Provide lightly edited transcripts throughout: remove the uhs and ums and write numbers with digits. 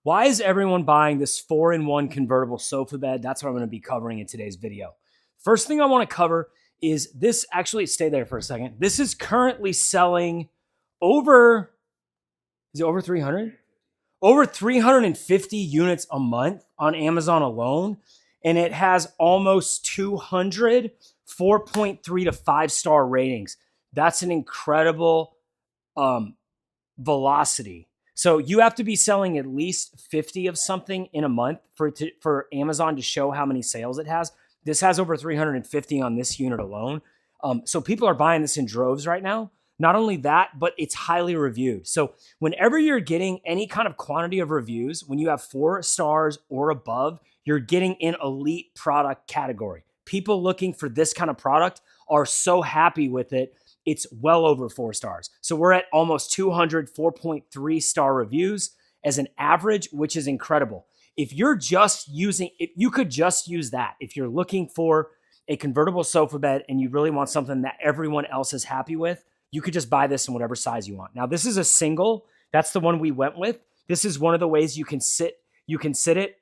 Why is everyone buying this 4-in-1 convertible sofa bed? That's what I'm going to be covering in today's video. First thing I want to cover is this. Actually, stay there for a second. This is currently selling over, is it over 300? Over 350 units a month on Amazon alone. And it has almost 200 4.3 to 5-star ratings. That's an incredible velocity. So you have to be selling at least 50 of something in a month for Amazon to show how many sales it has. This has over 350 on this unit alone. So people are buying this in droves right now. Not only that, but it's highly reviewed. So whenever you're getting any kind of quantity of reviews, when you have 4 stars or above, you're getting in elite product category. People looking for this kind of product are so happy with it. It's well over 4 stars. So we're at almost 200 4.3 star reviews as an average, which is incredible. If you're just using, if you could just use that, if you're looking for a convertible sofa bed and you really want something that everyone else is happy with, you could just buy this in whatever size you want. Now, this is a single. That's the one we went with. This is one of the ways you can sit it.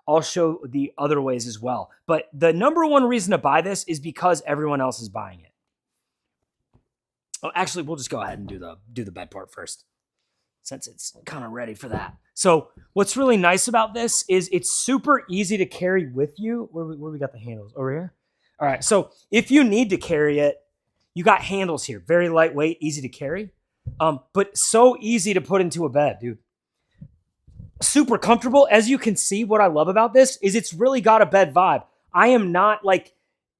I'll show the other ways as well. But the number one reason to buy this is because everyone else is buying it. Oh, actually, we'll just go ahead and do the bed part first, since it's kind of ready for that. So what's really nice about this is it's super easy to carry with you. Where we got the handles? Over here? All right, so if you need to carry it, you got handles here. Very lightweight, easy to carry, but so easy to put into a bed, dude. Super comfortable. As you can see, what I love about this is it's really got a bed vibe. I am not like,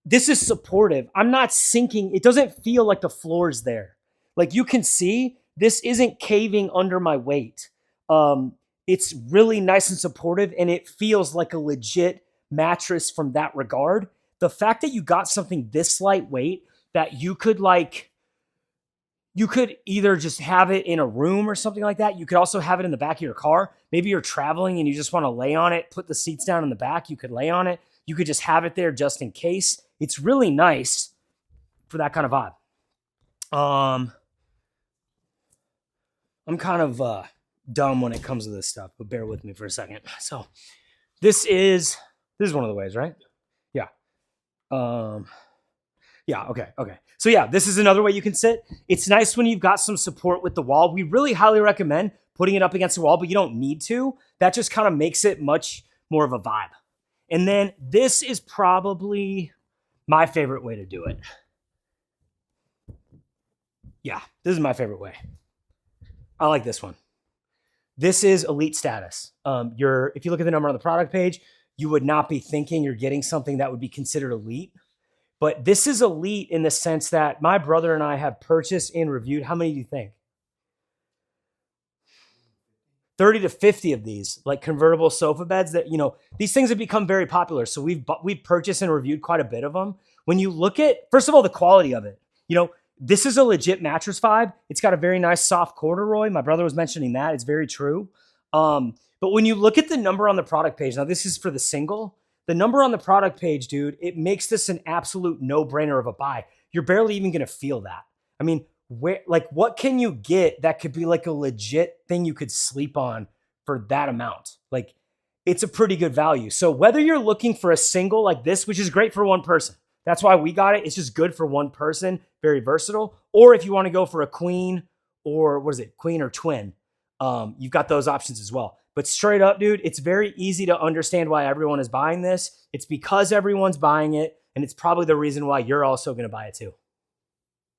this is supportive. I'm not sinking. It doesn't feel like the floor's there. Like you can see, this isn't caving under my weight. It's really nice and supportive, and it feels like a legit mattress from that regard. The fact that you got something this lightweight that you could either just have it in a room or something like that. You could also have it in the back of your car. Maybe you're traveling and you just want to lay on it, put the seats down in the back. You could lay on it. You could just have it there just in case. It's really nice for that kind of vibe. I'm kind of dumb when it comes to this stuff, but bear with me for a second. So this is one of the ways, right? Yeah. Yeah, okay. So yeah, this is another way you can sit. It's nice when you've got some support with the wall. We really highly recommend putting it up against the wall, but you don't need to. That just kind of makes it much more of a vibe. And then this is probably my favorite way to do it. Yeah, this is my favorite way. I like this one. This is elite status. If you look at the number on the product page, you would not be thinking you're getting something that would be considered elite. But this is elite in the sense that my brother and I have purchased and reviewed. How many do you think? 30 to 50 of these, like convertible sofa beds that, these things have become very popular. So we've purchased and reviewed quite a bit of them. When you look at, first of all, the quality of it, this is a legit mattress vibe. It's got a very nice soft corduroy. My brother was mentioning that. It's very true. But when you look at the number on the product page, now this is for the single, the number on the product page, dude, it makes this an absolute no-brainer of a buy. You're barely even going to feel that. I mean, what can you get that could be like a legit thing you could sleep on for that amount? Like, it's a pretty good value. So whether you're looking for a single like this, which is great for one person, that's why we got it. It's just good for one person, very versatile. Or if you want to go for a queen or queen or twin, you've got those options as well. But straight up, dude, it's very easy to understand why everyone is buying this. It's because everyone's buying it, and it's probably the reason why you're also going to buy it too.